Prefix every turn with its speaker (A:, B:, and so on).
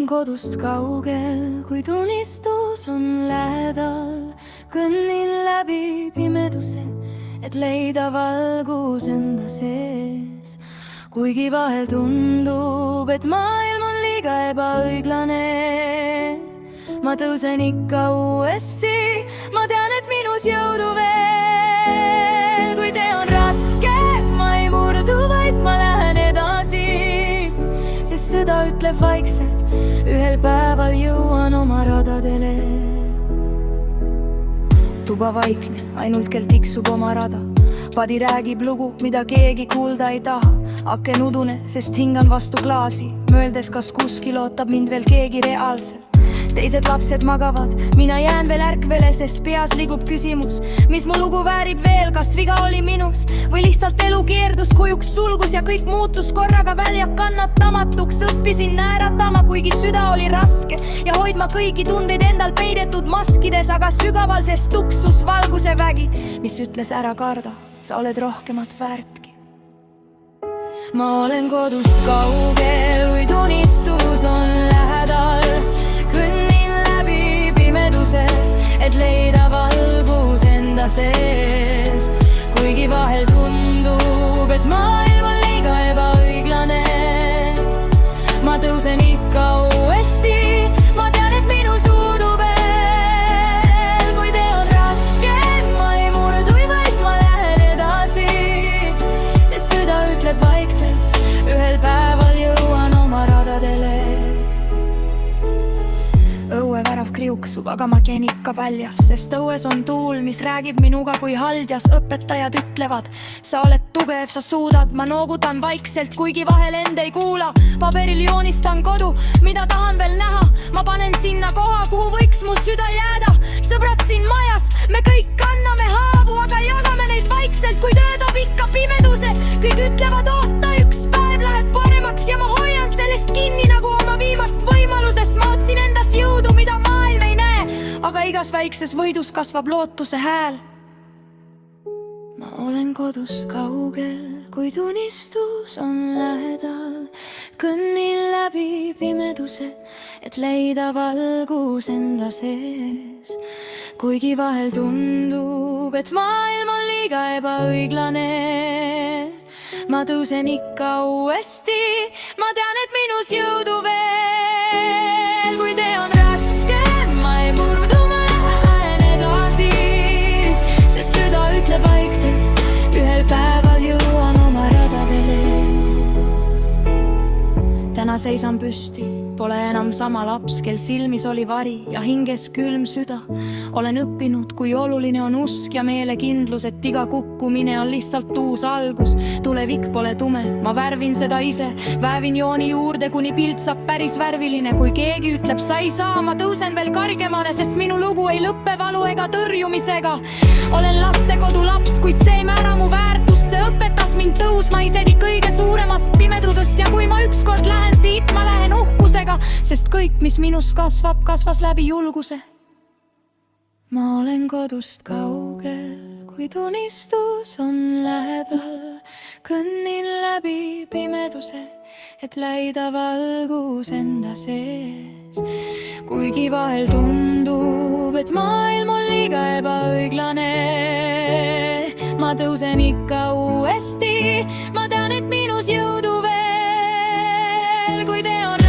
A: kodust kaugel, kuid unistus on lähedal. Kõnnin läbi pimeduse, et leida valgus enda sees. Kuigi vahel tundub, et maailm on liiga ebaõiglane, ma tõusen ikka uuesti, ma tean, et minus jõudu veel. Kui tee on raske, ma ei murdu, vaid ma lähen edasi, sest süda ütleb vaikselt, ühel päeval jõuan oma radadele. Tuba vaikne, ainult kell tiksub oma rada. Padi räägib lugu, mida keegi kuulda ei taha. Aken udune, sest hingan vastu klaasi, mõeldes, kas kuskil ootab mind veel keegi reaalselt. Teised lapsed magavad, mina jään veel ärkvele, sest peas liigub küsimus, mis mu lugu väärib veel, kas viga oli minus või lihtsalt elu keerdus, kujuks sulgus ja kõik muutus korraga välja kannatamatuks. Õppisin nääratama, kuigi süda oli raske ja hoidma kõiki tundeid endal peidetud maskides, aga sügaval sees tuksus valguse vägi, mis ütles ära karda, sa oled rohkemat väärtki. Ma olen kodust kaugel, kuid unistus on lähedal. Kõnnin läbi pimeduse, et leida valgus enda sees. Kuigi vahel tundub, et maailm on liiga ebaõiglane, ma tõusen ikka uuesti, ma tean, et minu suudu veel. Kui tee on raske, ma ei murdu, vaid ma lähen edasi, sest süda ütleb vaikselt, ühel päeval jõuan oma radadele. Õuevärav kriuksub, aga ma käin ikka väljas, sest õues on tuul, mis räägib minuga kui haldjas. Õpetajad ütlevad, sa oled tugev, sa suudad, ma noogutan vaikselt, kuigi vahel end ei kuula. Paberil joonistan kodu, mida tahan veel näha, ma panen sinna koha, kuhu võiks mu süda jääda. Sõbrad siin majas, me kõik kanname haavu, aga jagame neid vaikselt, kui töötab ikka pimeduse. Kõik ütlevad, oota, üks päev läheb paremaks ja ma hoian sellest kinni nagu oma viimast võimalusest. Ma otsin endas jõudu, mida maailm ei näe, aga igas väikses võidus kasvab lootuse hääl. Ma olen kodust kaugel, kuid unistus on lähedal. Kõnnin läbi pimeduse, et leida valgus enda sees. Kuigi vahel tundub, et maailm on liiga ebaõiglane, ma tõusen ikka uuesti, ma tean, et minus jõudu veel. Kui tee on raske, ma ei murdu, ma lähen edasi, sest süda ütleb vaikselt, ühel päeval jõuan oma radadele. Täna seisan püsti, pole enam sama laps, kel silmis oli vari ja hinges külm süda. Olen õppinud, kui oluline on usk ja meelekindlus, et iga kukkumine on lihtsalt uus algus. Tulevik pole tume, ma värvin seda ise, väävin jooni juurde, kuni pilt saab päris värviline. Kui keegi ütleb, sa ei saa, ma tõusen veel kargemale, sest minu lugu ei lõppe valu ega tõrjumisega. Olen lastekodu laps, kuid see ei määra mu väärtust, see õpetas mind tõusma isegi kõige suuremast pimedudest. Ja kui ma ükskord lähen siit, ma lähen uhkusega, sest kõik, mis minus kasvab, kasvas läbi julguse. Ma olen kodust kaugel, kuid unistus on lähedal. Kõnnin läbi pimeduse, et leida valgus enda sees. Kuigi vahel tundub, et maailm on liiga ebaõiglane, ma tõusen ikka uuesti, ma tean, et minus jõudu veel. Kui tee on